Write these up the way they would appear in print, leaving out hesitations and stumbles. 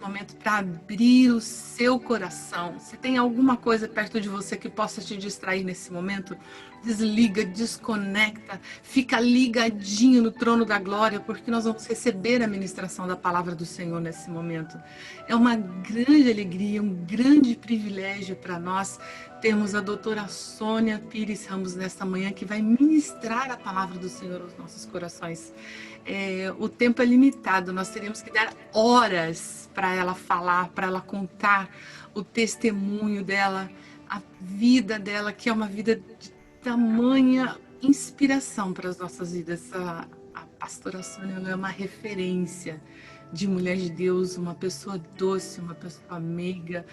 momento para abrir o seu coração. Se tem alguma coisa perto de você que possa te distrair nesse momento, desliga, desconecta, fica ligadinho no trono da glória, porque nós vamos receber a ministração da palavra do Senhor nesse momento. É uma grande alegria, um grande privilégio para nós termos a doutora Sônia Pires Ramos nesta manhã, que vai ministrar a palavra do Senhor aos nossos corações. O tempo é limitado, nós teríamos que dar horas para ela falar, para ela contar o testemunho dela, a vida dela, que é uma vida de tamanha inspiração para as nossas vidas. A pastora Sônia é uma referência de mulher de Deus, uma pessoa doce, uma pessoa meiga,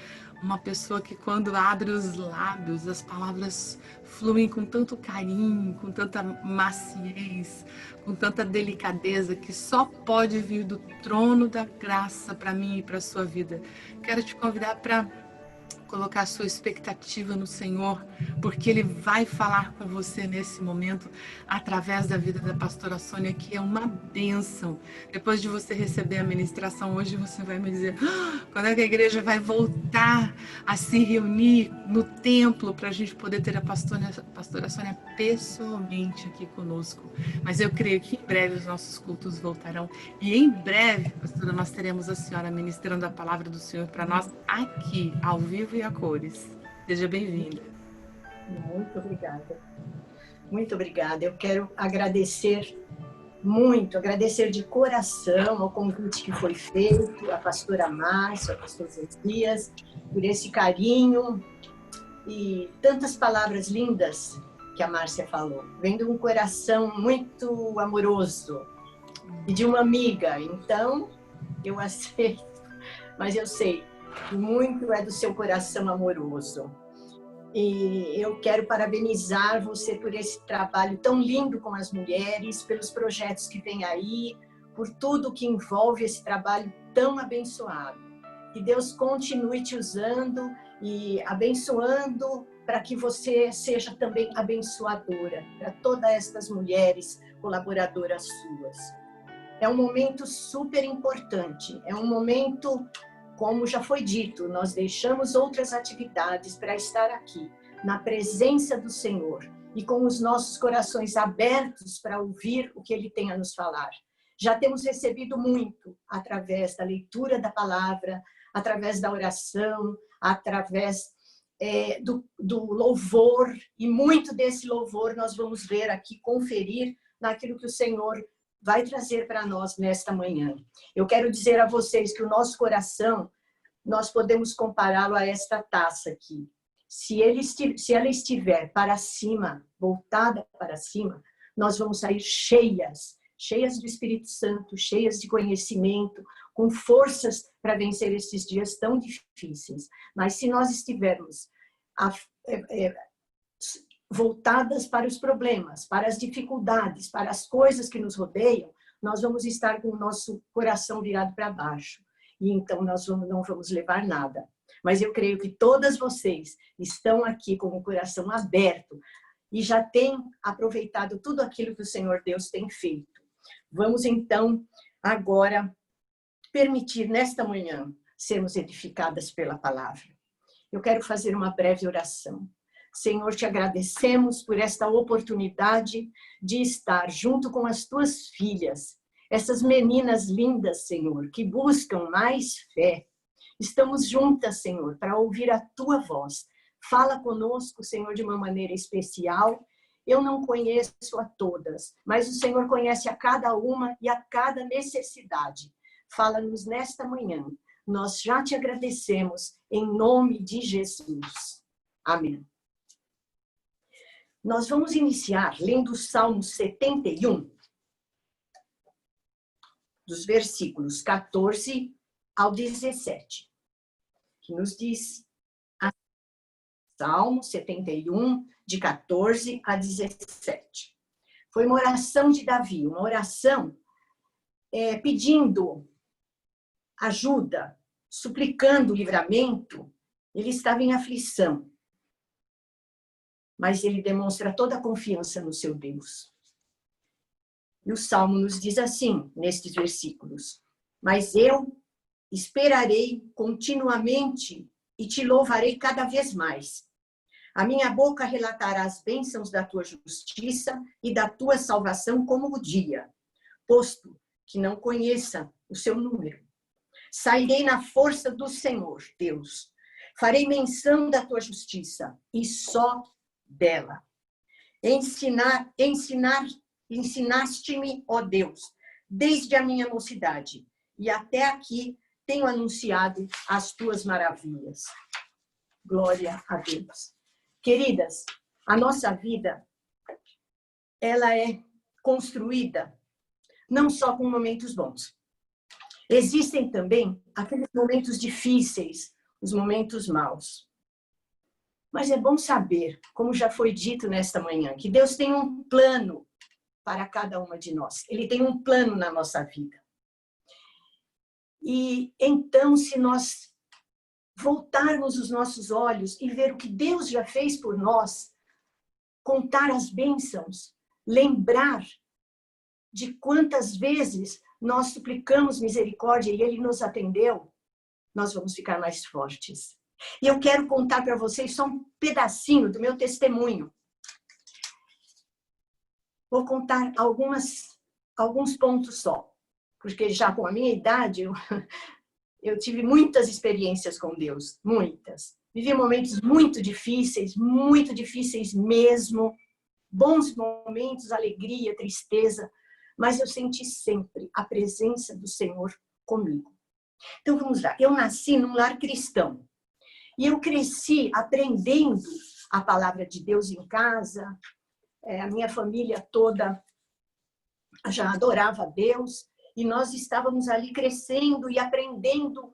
uma pessoa que quando abre os lábios, as palavras fluem com tanto carinho, com tanta maciez, com tanta delicadeza, que só pode vir do trono da graça para mim e para a sua vida. Quero te convidar para colocar a sua expectativa no Senhor, porque Ele vai falar com você nesse momento, através da vida da pastora Sônia, que é uma bênção. Depois de você receber a ministração hoje, você vai me dizer, quando é que a igreja vai voltar a se reunir no templo, para a gente poder ter a pastora Sônia pessoalmente aqui conosco. Mas eu creio que em breve os nossos cultos voltarão, e em breve, pastora, nós teremos a senhora ministrando a palavra do Senhor para nós aqui, ao vivo e a cores. Seja bem-vinda. Muito obrigada. Muito obrigada. Eu quero agradecer muito, agradecer de coração ao convite que foi feito, a pastora Márcia, a pastor Dias, por esse carinho e tantas palavras lindas que a Márcia falou. Vem de um coração muito amoroso e de uma amiga. Então, eu aceito, mas eu sei que muito é do seu coração amoroso. E eu quero parabenizar você por esse trabalho tão lindo com as mulheres, pelos projetos que vem aí, por tudo que envolve esse trabalho tão abençoado. Que Deus continue te usando e abençoando para que você seja também abençoadora para todas estas mulheres colaboradoras suas. É um momento super importante, é um momento, como já foi dito, nós deixamos outras atividades para estar aqui, na presença do Senhor e com os nossos corações abertos para ouvir o que Ele tem a nos falar. Já temos recebido muito através da leitura da palavra, através da oração, através do louvor, e muito desse louvor nós vamos ver aqui, conferir naquilo que o Senhor vai trazer para nós nesta manhã. Eu quero dizer a vocês que o nosso coração, nós podemos compará-lo a esta taça aqui. Se ela estiver para cima, voltada para cima, nós vamos sair cheias do Espírito Santo, cheias de conhecimento, com forças para vencer esses dias tão difíceis. Mas se nós estivermos voltadas para os problemas, para as dificuldades, para as coisas que nos rodeiam, nós vamos estar com o nosso coração virado para baixo. E então nós não vamos levar nada. Mas eu creio que todas vocês estão aqui com o coração aberto e já têm aproveitado tudo aquilo que o Senhor Deus tem feito. Vamos então agora permitir nesta manhã sermos edificadas pela palavra. Eu quero fazer uma breve oração. Senhor, te agradecemos por esta oportunidade de estar junto com as tuas filhas, essas meninas lindas, Senhor, que buscam mais fé. Estamos juntas, Senhor, para ouvir a tua voz. Fala conosco, Senhor, de uma maneira especial. Eu não conheço a todas, mas o Senhor conhece a cada uma e a cada necessidade. Fala-nos nesta manhã. Nós já te agradecemos em nome de Jesus. Amém. Nós vamos iniciar lendo o Salmo 71, dos versículos 14 ao 17, que nos diz, Salmo 71, de 14 a 17. Foi uma oração de Davi, uma oração pedindo ajuda, suplicando livramento. Ele estava em aflição, mas ele demonstra toda a confiança no seu Deus. E o Salmo nos diz assim, nestes versículos: mas eu esperarei continuamente e te louvarei cada vez mais. A minha boca relatará as bênçãos da tua justiça e da tua salvação como o dia, posto que não conheça o seu número. Sairei na força do Senhor, Deus. Farei menção da tua justiça e só dela. Ensinaste-me, ó Deus, desde a minha mocidade, e até aqui tenho anunciado as tuas maravilhas. Glória a Deus. Queridas, a nossa vida, ela é construída não só com momentos bons. Existem também aqueles momentos difíceis, os momentos maus. Mas é bom saber, como já foi dito nesta manhã, que Deus tem um plano para cada uma de nós. Ele tem um plano na nossa vida. E então, se nós voltarmos os nossos olhos e ver o que Deus já fez por nós, contar as bênçãos, lembrar de quantas vezes nós suplicamos misericórdia e Ele nos atendeu, nós vamos ficar mais fortes. E eu quero contar para vocês só um pedacinho do meu testemunho. Vou contar alguns pontos só, porque já com a minha idade eu tive muitas experiências com Deus, muitas. Vivi momentos muito difíceis mesmo, bons momentos, alegria, tristeza, mas eu senti sempre a presença do Senhor comigo. Então vamos lá, eu nasci num lar cristão e eu cresci aprendendo a palavra de Deus em casa, a minha família toda já adorava a Deus e nós estávamos ali crescendo e aprendendo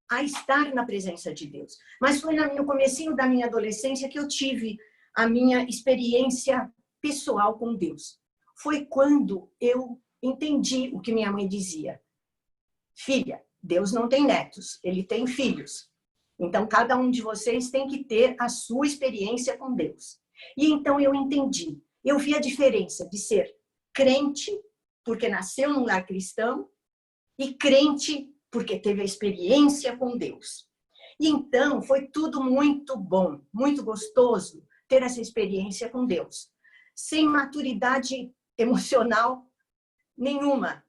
a estar na presença de Deus. Mas foi no comecinho da minha adolescência que eu tive a minha experiência pessoal com Deus. Foi quando eu entendi o que minha mãe dizia. Filha, Deus não tem netos, Ele tem filhos. Então, cada um de vocês tem que ter a sua experiência com Deus. E então eu entendi. Eu vi a diferença de ser crente, porque nasceu num lar cristão, e crente, porque teve a experiência com Deus. E então, foi tudo muito bom, muito gostoso ter essa experiência com Deus. Sem maturidade emocional nenhuma.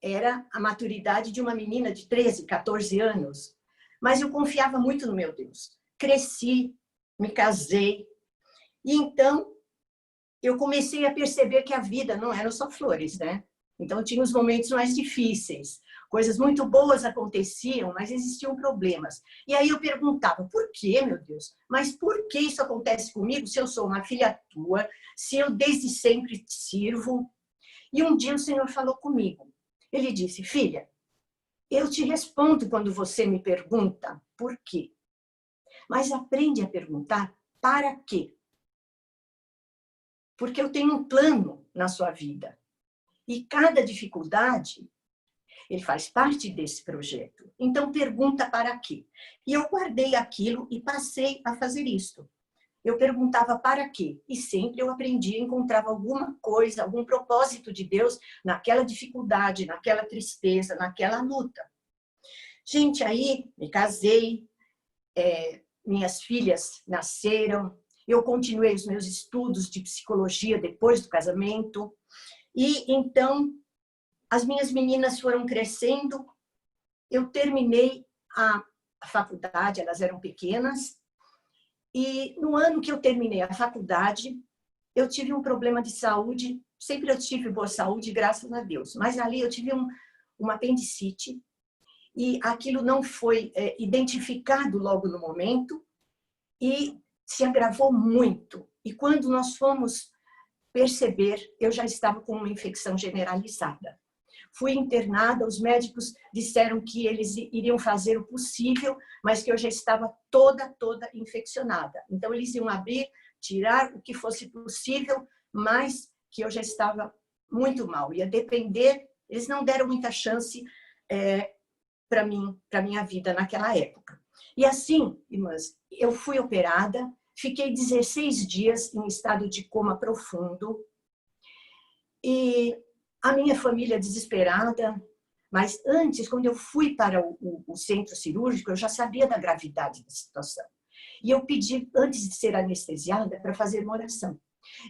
Era a maturidade de uma menina de 13, 14 anos. Mas eu confiava muito no meu Deus. Cresci, me casei. E então, eu comecei a perceber que a vida não era só flores, né? Então, tinha os momentos mais difíceis. Coisas muito boas aconteciam, mas existiam problemas. E aí eu perguntava, por quê, meu Deus? Mas por que isso acontece comigo se eu sou uma filha tua, se eu desde sempre te sirvo? E um dia o Senhor falou comigo. Ele disse, filha, eu te respondo quando você me pergunta por quê. Mas aprende a perguntar para quê. Porque eu tenho um plano na sua vida. E cada dificuldade, ele faz parte desse projeto. Então, pergunta para quê. E eu guardei aquilo e passei a fazer isto. Eu perguntava para quê. E sempre eu aprendia, encontrava alguma coisa, algum propósito de Deus naquela dificuldade, naquela tristeza, naquela luta. Gente, aí me casei, minhas filhas nasceram, eu continuei os meus estudos de psicologia depois do casamento. E então, as minhas meninas foram crescendo, eu terminei a faculdade, elas eram pequenas, e no ano que eu terminei a faculdade, eu tive um problema de saúde, sempre eu tive boa saúde, graças a Deus, mas ali eu tive uma apendicite, e aquilo não foi identificado logo no momento, e se agravou muito. E quando nós fomos perceber, eu já estava com uma infecção generalizada. Fui internada, os médicos disseram que eles iriam fazer o possível, mas que eu já estava toda infeccionada. Então, eles iam abrir, tirar o que fosse possível, mas que eu já estava muito mal. Ia depender, eles não deram muita chance para mim, para minha vida naquela época. E assim, irmãs, eu fui operada, fiquei 16 dias em estado de coma profundo, e a minha família desesperada, Mas antes, quando eu fui para o centro cirúrgico, eu já sabia da gravidade da situação. E eu pedi, antes de ser anestesiada, para fazer uma oração.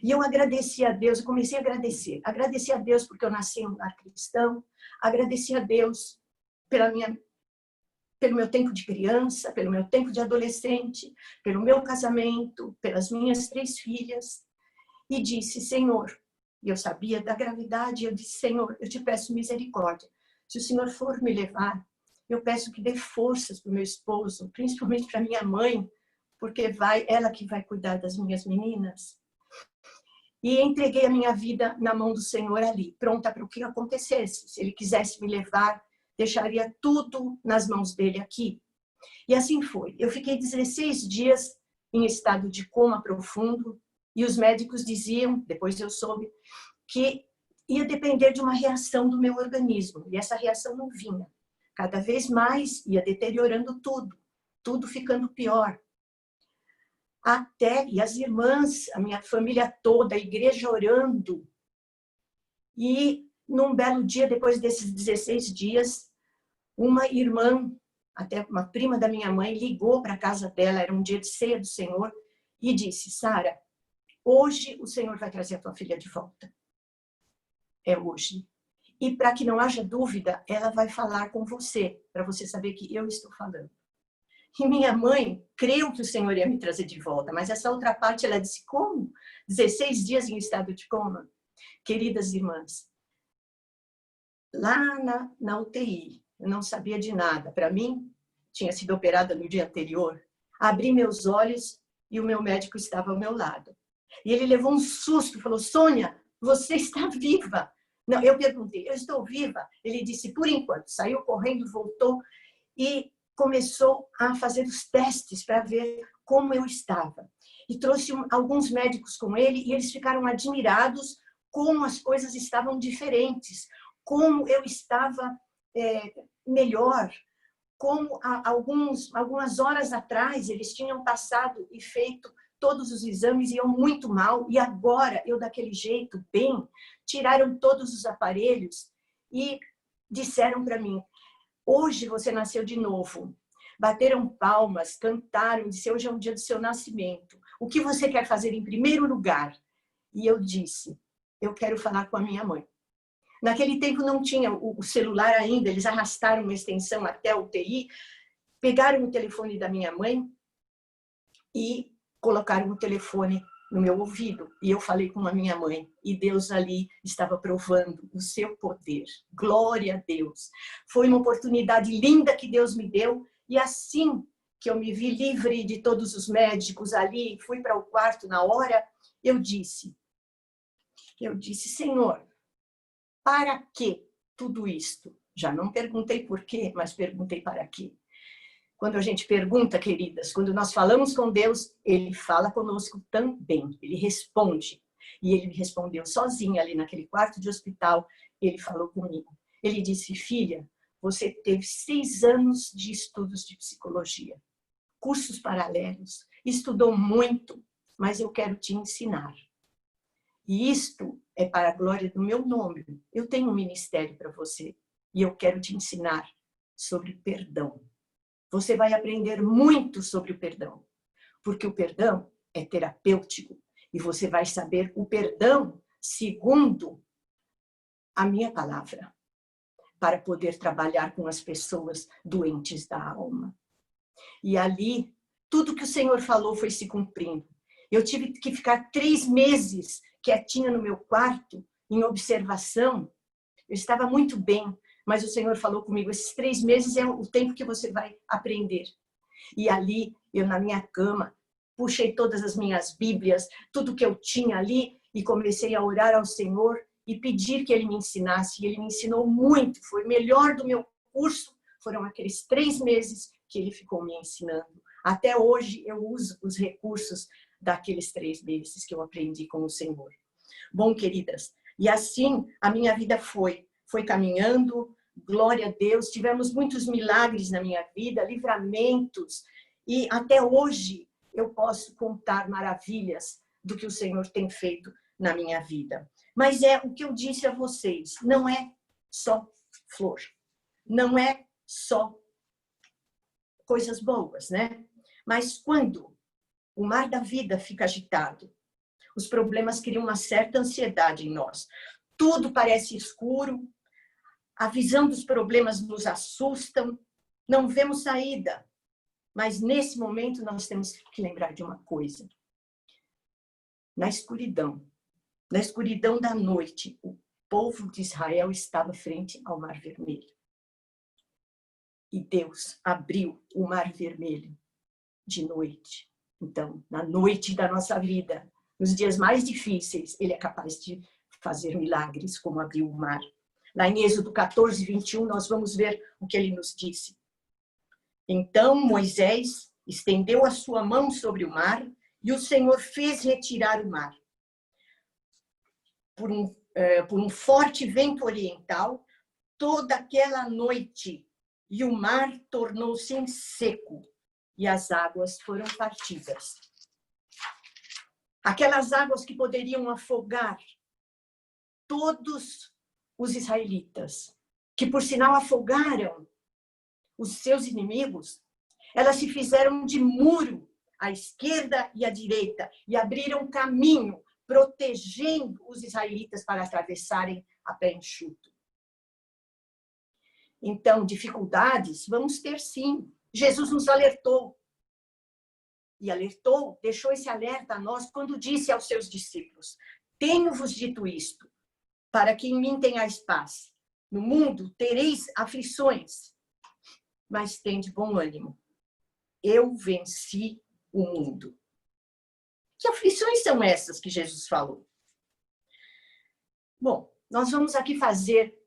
E eu agradeci a Deus, eu comecei a agradecer. Agradeci a Deus porque eu nasci em um lar cristão, agradeci a Deus pelo meu tempo de criança, pelo meu tempo de adolescente, pelo meu casamento, pelas minhas 3 filhas. E disse, Senhor, e eu sabia da gravidade, eu disse, Senhor, eu te peço misericórdia. Se o Senhor for me levar, eu peço que dê forças para o meu esposo, principalmente para minha mãe, porque ela que vai cuidar das minhas meninas. E entreguei a minha vida na mão do Senhor ali, pronta para o que acontecesse. Se Ele quisesse me levar, deixaria tudo nas mãos dele aqui. E assim foi. Eu fiquei 16 dias em estado de coma profundo, e os médicos diziam, depois eu soube, que ia depender de uma reação do meu organismo. E essa reação não vinha. Cada vez mais ia deteriorando tudo ficando pior. E as irmãs, a minha família toda, a igreja orando. E num belo dia, depois desses 16 dias, uma irmã, até uma prima da minha mãe, ligou para a casa dela, era um dia de ceia do Senhor, e disse, Sara, hoje o Senhor vai trazer a tua filha de volta. É hoje. E para que não haja dúvida, ela vai falar com você, para você saber que eu estou falando. E minha mãe creu que o Senhor ia me trazer de volta, mas essa outra parte, ela disse, como? 16 dias em estado de coma? Queridas irmãs, lá na UTI, eu não sabia de nada. Para mim, tinha sido operada no dia anterior. Abri meus olhos e o meu médico estava ao meu lado. E ele levou um susto, falou, Sônia, você está viva. Não, eu perguntei, eu estou viva? Ele disse, por enquanto. Saiu correndo, voltou e começou a fazer os testes para ver como eu estava. E trouxe alguns médicos com ele e eles ficaram admirados como as coisas estavam diferentes, como eu estava melhor, como algumas horas atrás eles tinham passado e feito todos os exames, iam muito mal, e agora eu daquele jeito, bem, tiraram todos os aparelhos e disseram para mim, hoje você nasceu de novo. Bateram palmas, cantaram, disseram, hoje é um dia do seu nascimento. O que você quer fazer em primeiro lugar? E eu disse, eu quero falar com a minha mãe. Naquele tempo não tinha o celular ainda, eles arrastaram uma extensão até o UTI, pegaram o telefone da minha mãe e colocaram o telefone no meu ouvido. E eu falei com a minha mãe. E Deus ali estava provando o seu poder. Glória a Deus. Foi uma oportunidade linda que Deus me deu. E assim que eu me vi livre de todos os médicos ali, fui para o quarto na hora, eu disse, Senhor, para que tudo isto? Já não perguntei por quê, mas perguntei para quê. Quando a gente pergunta, queridas, quando nós falamos com Deus, Ele fala conosco também, Ele responde. E Ele me respondeu sozinho ali naquele quarto de hospital, Ele falou comigo. Ele disse, filha, você teve 6 anos de estudos de psicologia, cursos paralelos, estudou muito, mas eu quero te ensinar. E isto é para a glória do meu nome. Eu tenho um ministério para você e eu quero te ensinar sobre perdão. Você vai aprender muito sobre o perdão, porque o perdão é terapêutico e você vai saber o perdão segundo a minha palavra, para poder trabalhar com as pessoas doentes da alma. E ali, tudo que o Senhor falou foi se cumprindo. Eu tive que ficar 3 meses quietinha no meu quarto, em observação. Eu estava muito bem, mas o Senhor falou comigo, esses 3 meses é o tempo que você vai aprender. E ali, eu na minha cama, puxei todas as minhas bíblias, tudo que eu tinha ali, e comecei a orar ao Senhor e pedir que Ele me ensinasse. E Ele me ensinou muito, foi o melhor do meu curso, foram aqueles 3 meses que Ele ficou me ensinando. Até hoje eu uso os recursos daqueles 3 meses que eu aprendi com o Senhor. Bom, queridas, e assim a minha vida foi caminhando, glória a Deus, tivemos muitos milagres na minha vida, livramentos, e até hoje eu posso contar maravilhas do que o Senhor tem feito na minha vida. Mas é o que eu disse a vocês, não é só flor, não é só coisas boas, né? Mas quando o mar da vida fica agitado, os problemas criam uma certa ansiedade em nós. Tudo parece escuro, a visão dos problemas nos assustam, não vemos saída. Mas nesse momento nós temos que lembrar de uma coisa. Na escuridão da noite, o povo de Israel estava frente ao Mar Vermelho. E Deus abriu o Mar Vermelho de noite. Então, na noite da nossa vida, nos dias mais difíceis, Ele é capaz de fazer milagres, como abriu o mar. Lá em Êxodo 14, 21, nós vamos ver o que Ele nos disse. Então Moisés estendeu a sua mão sobre o mar e o Senhor fez retirar o mar. Por um forte vento oriental, toda aquela noite, e o mar tornou-se em seco, e as águas foram partidas. Aquelas águas que poderiam afogar todos os israelitas, que por sinal afogaram os seus inimigos, elas se fizeram de muro à esquerda e à direita e abriram caminho, protegendo os israelitas para atravessarem a pé enxuto. Então, dificuldades vamos ter sim. Jesus nos alertou. E alertou, deixou esse alerta a nós quando disse aos seus discípulos: tenho-vos dito isto, para que em mim tenhais paz. No mundo tereis aflições, mas tende bom ânimo. Eu venci o mundo. Que aflições são essas que Jesus falou? Bom, nós vamos aqui fazer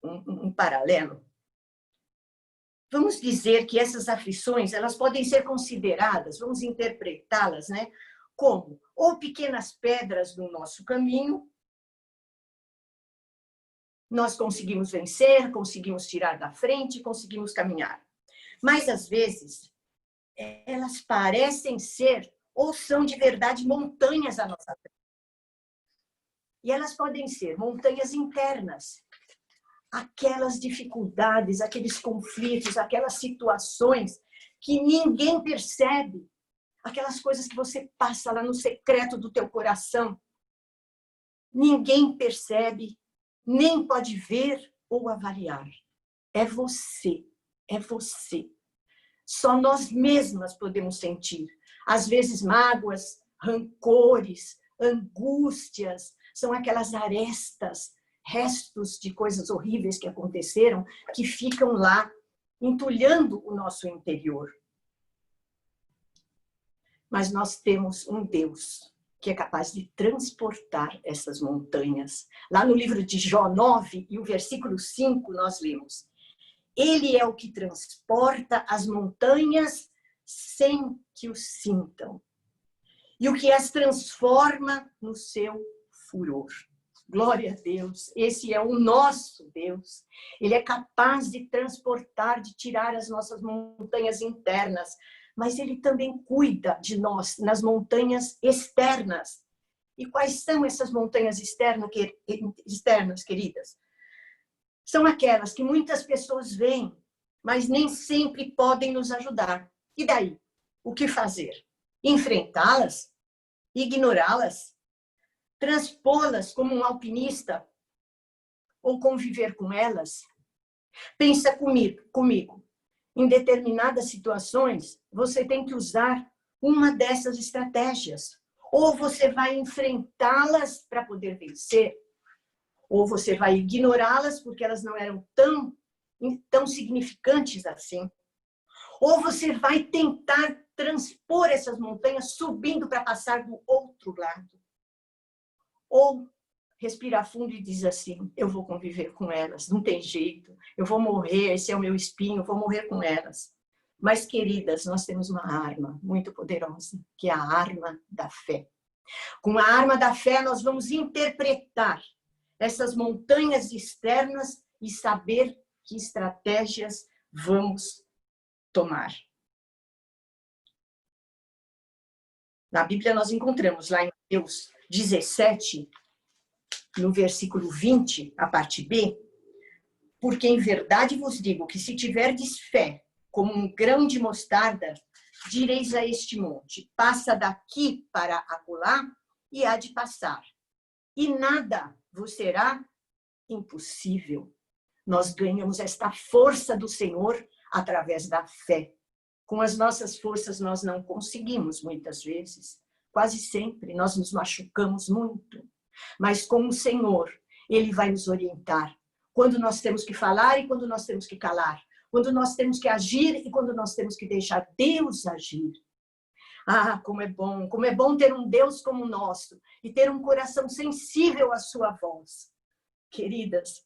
um paralelo. Vamos dizer que essas aflições, elas podem ser consideradas, vamos interpretá-las, né, como ou pequenas pedras no nosso caminho. Nós conseguimos vencer, conseguimos tirar da frente, conseguimos caminhar. Mas, às vezes, elas parecem ser ou são de verdade montanhas à nossa frente. E elas podem ser montanhas internas. Aquelas dificuldades, aqueles conflitos, aquelas situações que ninguém percebe. Aquelas coisas que você passa lá no secreto do teu coração. Ninguém percebe, nem pode ver ou avaliar. É você, é você. Só nós mesmas podemos sentir. Às vezes mágoas, rancores, angústias, são aquelas arestas, restos de coisas horríveis que aconteceram, que ficam lá, entulhando o nosso interior. Mas nós temos um Deus que é capaz de transportar essas montanhas. Lá no livro de Jó 9, e o versículo 5, nós lemos: Ele é o que transporta as montanhas sem que o sintam, e o que as transforma no seu furor. Glória a Deus, esse é o nosso Deus. Ele é capaz de transportar, de tirar as nossas montanhas internas, mas Ele também cuida de nós nas montanhas externas. E quais são essas montanhas externas, queridas? São aquelas que muitas pessoas veem, mas nem sempre podem nos ajudar. E daí? O que fazer? Enfrentá-las? Ignorá-las? Transpô-las como um alpinista? Ou conviver com elas? Pensa comigo. Em determinadas situações, você tem que usar uma dessas estratégias. Ou você vai enfrentá-las para poder vencer, ou você vai ignorá-las porque elas não eram tão significantes assim. Ou você vai tentar transpor essas montanhas subindo para passar do outro lado. Ou respirar fundo e dizer assim: eu vou conviver com elas, não tem jeito, eu vou morrer, esse é o meu espinho, eu vou morrer com elas. Mas, queridas, nós temos uma arma muito poderosa, que é a arma da fé. Com a arma da fé, nós vamos interpretar essas montanhas externas e saber que estratégias vamos tomar. Na Bíblia, nós encontramos lá em Mateus 17, no versículo 20, a parte B, Porque em verdade vos digo que se tiverdes fé como um grão de mostarda, direis a este monte, passa daqui para acolá, e há de passar. E nada vos será impossível. Nós ganhamos esta força do Senhor através da fé. Com as nossas forças nós não conseguimos muitas vezes. Quase sempre nós nos machucamos muito. Mas com o Senhor, Ele vai nos orientar. Quando nós temos que falar e quando nós temos que calar. Quando nós temos que agir e quando nós temos que deixar Deus agir. Ah, como é bom ter um Deus como o nosso e ter um coração sensível à sua voz. Queridas,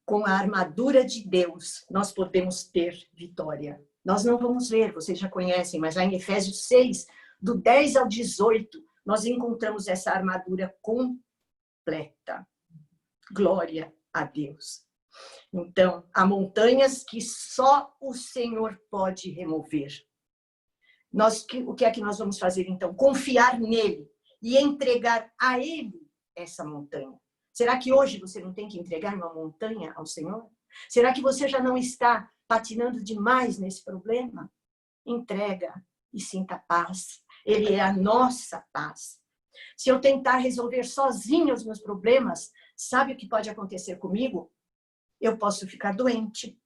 com a armadura de Deus, nós podemos ter vitória. Nós não vamos ver, vocês já conhecem, mas lá em Efésios 6, do 10 ao 18, nós encontramos essa armadura completa. Glória a Deus. Então, há montanhas que só o Senhor pode remover. O que é que nós vamos fazer, então? Confiar nele e entregar a ele essa montanha. Será que hoje você não tem que entregar uma montanha ao Senhor? Será que você já não está patinando demais nesse problema? Entrega e sinta paz. Ele é a nossa paz. Se eu tentar resolver sozinha os meus problemas, sabe o que pode acontecer comigo? Eu posso ficar doente.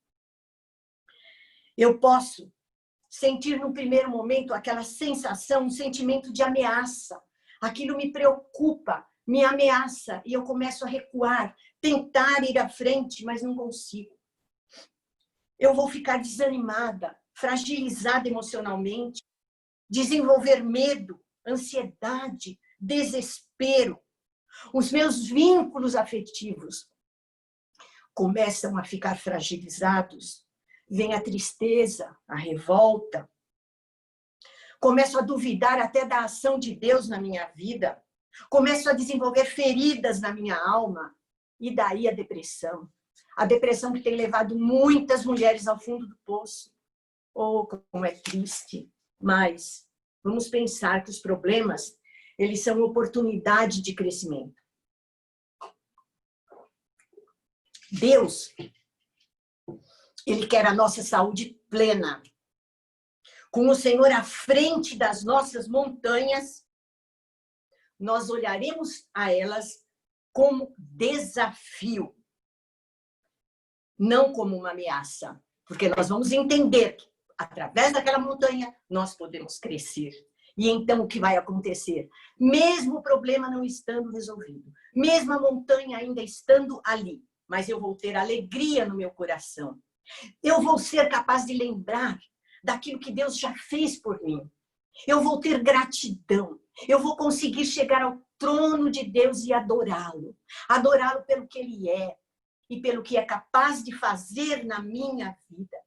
Eu posso sentir no primeiro momento aquela sensação, um sentimento de ameaça. Aquilo me preocupa, me ameaça e eu começo a recuar, tentar ir à frente, mas não consigo. Eu vou ficar desanimada, fragilizada emocionalmente, desenvolver medo, ansiedade, desespero. Os meus vínculos afetivos começam a ficar fragilizados. Vem a tristeza, a revolta. Começo a duvidar até da ação de Deus na minha vida. Começo a desenvolver feridas na minha alma. E daí a depressão. A depressão que tem levado muitas mulheres ao fundo do poço. Oh, como é triste. Mas vamos pensar que os problemas, eles são oportunidade de crescimento. Deus, Ele quer a nossa saúde plena. Com o Senhor à frente das nossas montanhas, nós olharemos a elas como desafio, não como uma ameaça. Porque nós vamos entender que, através daquela montanha, nós podemos crescer. E então, o que vai acontecer? Mesmo o problema não estando resolvido, mesmo a montanha ainda estando ali, mas eu vou ter alegria no meu coração. Eu vou ser capaz de lembrar daquilo que Deus já fez por mim. Eu vou ter gratidão. Eu vou conseguir chegar ao trono de Deus e adorá-lo. Adorá-lo pelo que Ele é e pelo que é capaz de fazer na minha vida.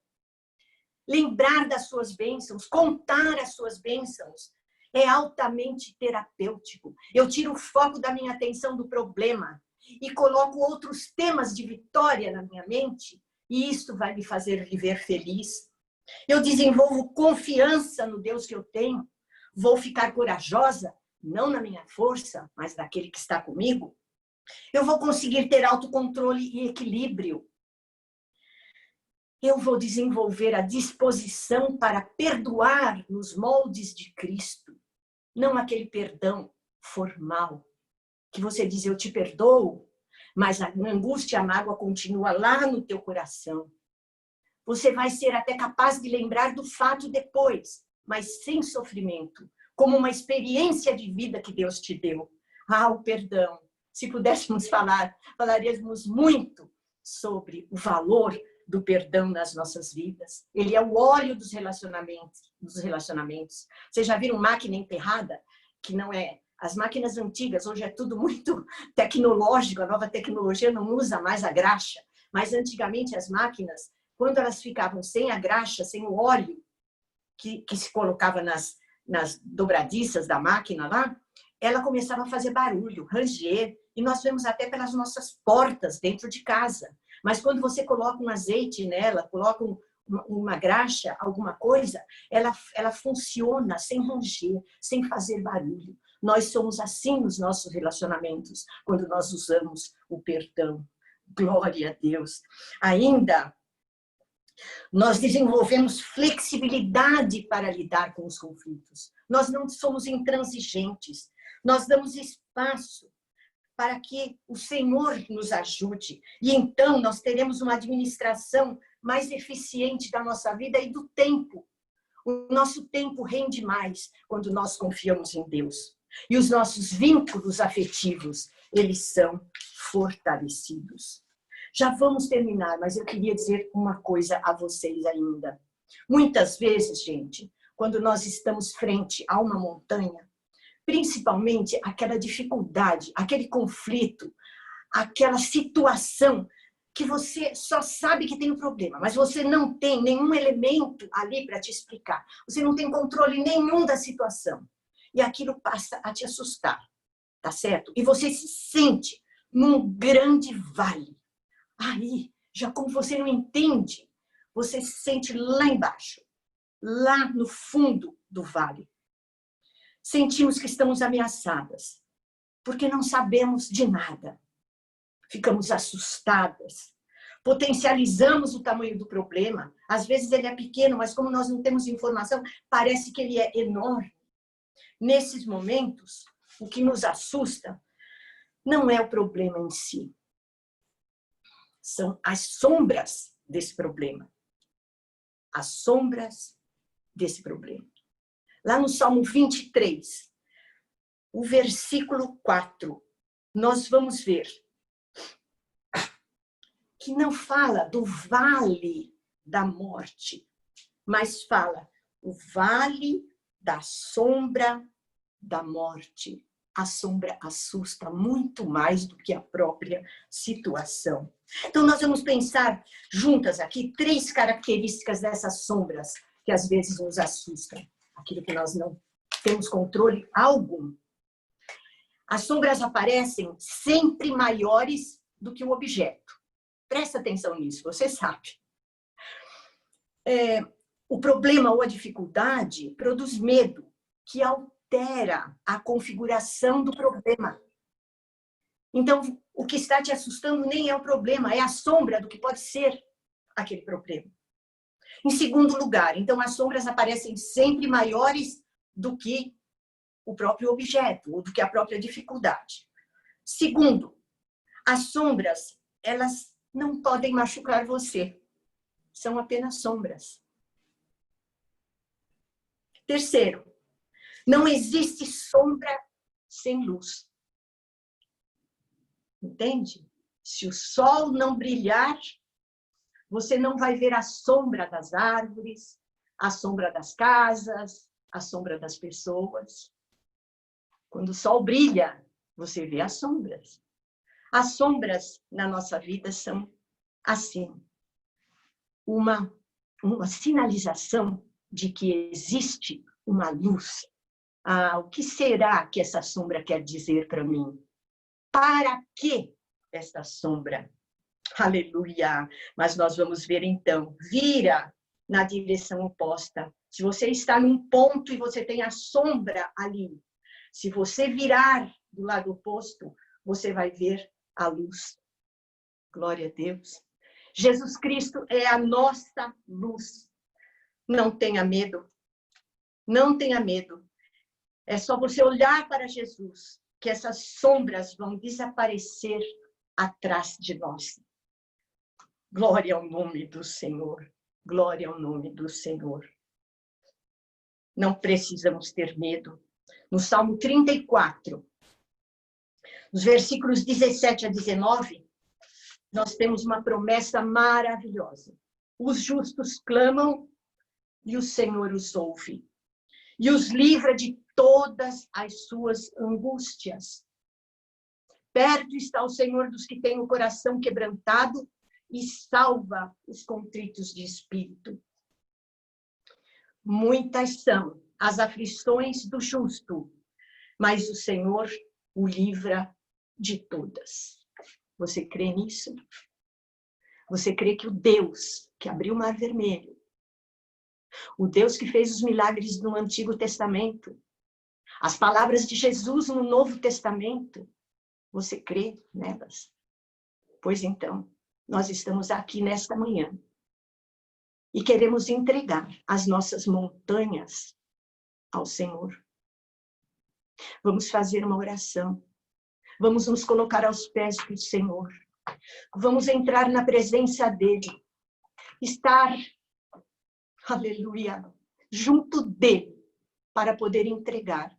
Lembrar das suas bênçãos, contar as suas bênçãos, é altamente terapêutico. Eu tiro o foco da minha atenção do problema e coloco outros temas de vitória na minha mente, e isso vai me fazer viver feliz. Eu desenvolvo confiança no Deus que eu tenho. Vou ficar corajosa, não na minha força, mas naquele que está comigo. Eu vou conseguir ter autocontrole e equilíbrio. Eu vou desenvolver a disposição para perdoar nos moldes de Cristo. Não aquele perdão formal, que você diz, eu te perdoo, mas a angústia e a mágoa continua lá no teu coração. Você vai ser até capaz de lembrar do fato depois, mas sem sofrimento, como uma experiência de vida que Deus te deu. Ah, o perdão. Se pudéssemos falar, falaríamos muito sobre o valor do perdão nas nossas vidas. Ele é o óleo dos relacionamentos. Vocês já viram máquina emperrada? Que não é... As máquinas antigas, hoje é tudo muito tecnológico, a nova tecnologia não usa mais a graxa. Mas antigamente as máquinas, quando elas ficavam sem a graxa, sem o óleo que se colocava nas dobradiças da máquina lá, ela começava a fazer barulho, ranger, e nós vemos até pelas nossas portas dentro de casa. Mas quando você coloca um azeite nela, coloca uma graxa, alguma coisa, ela funciona sem ranger, sem fazer barulho. Nós somos assim nos nossos relacionamentos, quando nós usamos o perdão. Glória a Deus. Ainda, nós desenvolvemos flexibilidade para lidar com os conflitos. Nós não somos intransigentes. Nós damos espaço para que o Senhor nos ajude. E então nós teremos uma administração mais eficiente da nossa vida e do tempo. O nosso tempo rende mais quando nós confiamos em Deus. E os nossos vínculos afetivos, eles são fortalecidos. Já vamos terminar, mas eu queria dizer uma coisa a vocês ainda. Muitas vezes, gente, quando nós estamos frente a uma montanha, principalmente aquela dificuldade, aquele conflito, aquela situação que você só sabe que tem um problema, mas você não tem nenhum elemento ali para te explicar. Você não tem controle nenhum da situação. E aquilo passa a te assustar, tá certo? E você se sente num grande vale. Aí, já como você não entende, você se sente lá embaixo, lá no fundo do vale. Sentimos que estamos ameaçadas, porque não sabemos de nada. Ficamos assustadas, potencializamos o tamanho do problema. Às vezes ele é pequeno, mas como nós não temos informação, parece que ele é enorme. Nesses momentos, o que nos assusta não é o problema em si. São as sombras desse problema. As sombras desse problema. Lá no Salmo 23, o versículo 4, nós vamos ver que não fala do vale da morte, mas fala o vale da sombra da morte. A sombra assusta muito mais do que a própria situação. Então, nós vamos pensar juntas aqui 3 características dessas sombras que às vezes nos assustam. Aquilo que nós não temos controle algum. As sombras aparecem sempre maiores do que o objeto. Presta atenção nisso, você sabe. O problema ou a dificuldade produz medo, que altera a configuração do problema. Então, o que está te assustando nem é o problema, é a sombra do que pode ser aquele problema. Em segundo lugar, então as sombras aparecem sempre maiores do que o próprio objeto, ou do que a própria dificuldade. Segundo, as sombras, elas não podem machucar você. São apenas sombras. Terceiro, não existe sombra sem luz. Entende? Se o sol não brilhar, você não vai ver a sombra das árvores, a sombra das casas, a sombra das pessoas. Quando o sol brilha, você vê as sombras. As sombras na nossa vida são assim, uma sinalização de que existe uma luz. O que será que essa sombra quer dizer para mim? Para que esta sombra? Aleluia! Mas nós vamos ver então, vira na direção oposta. Se você está num ponto e você tem a sombra ali, se você virar do lado oposto, você vai ver a luz. Glória a Deus. Jesus Cristo é a nossa luz. Não tenha medo. Não tenha medo. É só você olhar para Jesus, que essas sombras vão desaparecer atrás de nós. Glória ao nome do Senhor. Glória ao nome do Senhor. Não precisamos ter medo. No Salmo 34, nos versículos 17 a 19, nós temos uma promessa maravilhosa. Os justos clamam e o Senhor os ouve. E os livra de todas as suas angústias. Perto está o Senhor dos que têm o coração quebrantado e salva os contritos de espírito. Muitas são as aflições do justo, mas o Senhor o livra de todas. Você crê nisso? Você crê que o Deus que abriu o Mar Vermelho, o Deus que fez os milagres no Antigo Testamento, as palavras de Jesus no Novo Testamento, você crê nelas? Pois então, nós estamos aqui nesta manhã e queremos entregar as nossas montanhas ao Senhor. Vamos fazer uma oração. Vamos nos colocar aos pés do Senhor. Vamos entrar na presença dEle. Estar, aleluia, junto dEle, para poder entregar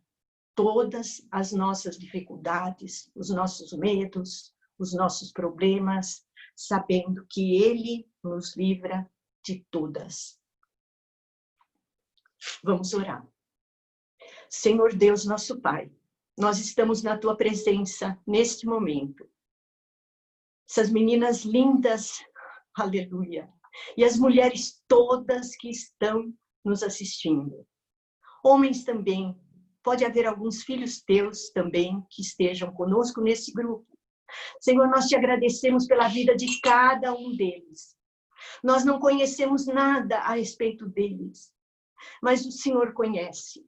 todas as nossas dificuldades, os nossos medos, os nossos problemas, sabendo que Ele nos livra de todas. Vamos orar. Senhor Deus, nosso Pai, nós estamos na Tua presença neste momento. Essas meninas lindas, aleluia, e as mulheres todas que estão nos assistindo. Homens também, pode haver alguns filhos teus também que estejam conosco nesse grupo. Senhor, nós te agradecemos pela vida de cada um deles. Nós não conhecemos nada a respeito deles, mas o Senhor conhece.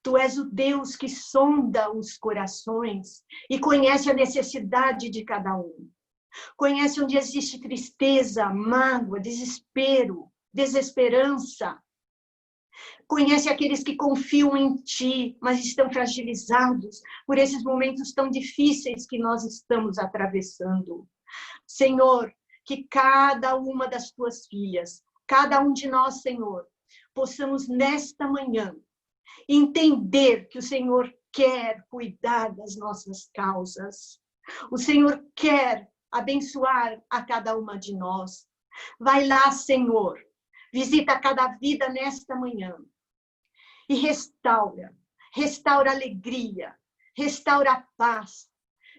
Tu és o Deus que sonda os corações e conhece a necessidade de cada um. Conhece onde existe tristeza, mágoa, desespero, desesperança. Conhece aqueles que confiam em Ti, mas estão fragilizados por esses momentos tão difíceis que nós estamos atravessando. Senhor, que cada uma das Tuas filhas, cada um de nós, Senhor, possamos nesta manhã entender que o Senhor quer cuidar das nossas causas. O Senhor quer abençoar a cada uma de nós. Vai lá, Senhor, visita cada vida nesta manhã e restaura a alegria, restaura a paz,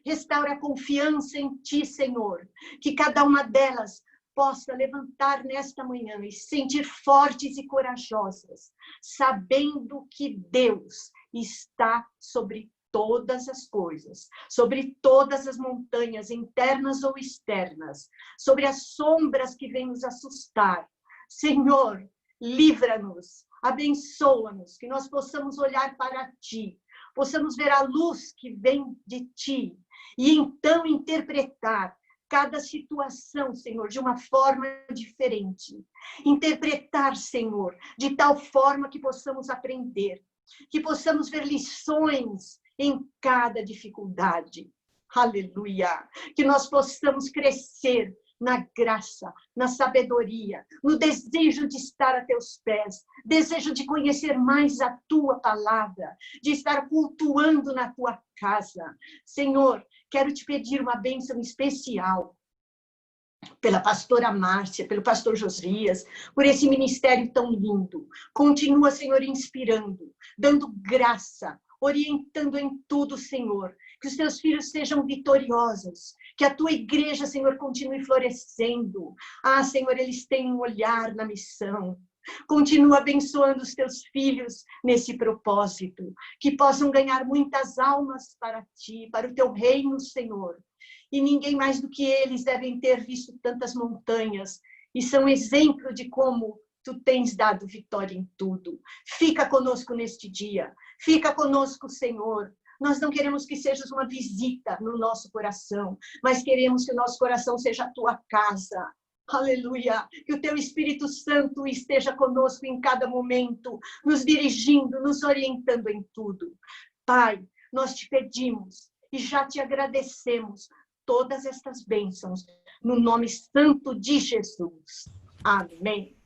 restaura a confiança em Ti, Senhor, que cada uma delas possa levantar nesta manhã e se sentir fortes e corajosas, sabendo que Deus está sobre todas as coisas, sobre todas as montanhas, internas ou externas, sobre as sombras que vêm nos assustar. Senhor, livra-nos, abençoa-nos, que nós possamos olhar para Ti, possamos ver a luz que vem de Ti e então interpretar cada situação, Senhor, de uma forma diferente. Interpretar, Senhor, de tal forma que possamos aprender, que possamos ver lições em cada dificuldade. Aleluia! Que nós possamos crescer na graça, na sabedoria, no desejo de estar a Teus pés, desejo de conhecer mais a Tua palavra, de estar cultuando na Tua casa. Senhor, quero Te pedir uma bênção especial pela pastora Márcia, pelo pastor Josias, por esse ministério tão lindo. Continua, Senhor, inspirando, dando graça, orientando em tudo, Senhor. Que os Teus filhos sejam vitoriosos, que a Tua igreja, Senhor, continue florescendo. Ah, Senhor, eles têm um olhar na missão. Continua abençoando os Teus filhos nesse propósito, que possam ganhar muitas almas para Ti, para o Teu reino, Senhor. E ninguém mais do que eles devem ter visto tantas montanhas e são exemplo de como Tu tens dado vitória em tudo. Fica conosco neste dia, fica conosco, Senhor. Nós não queremos que sejas uma visita no nosso coração, mas queremos que o nosso coração seja a Tua casa. Aleluia! Que o Teu Espírito Santo esteja conosco em cada momento, nos dirigindo, nos orientando em tudo. Pai, nós Te pedimos e já Te agradecemos todas estas bênçãos, no nome santo de Jesus. Amém.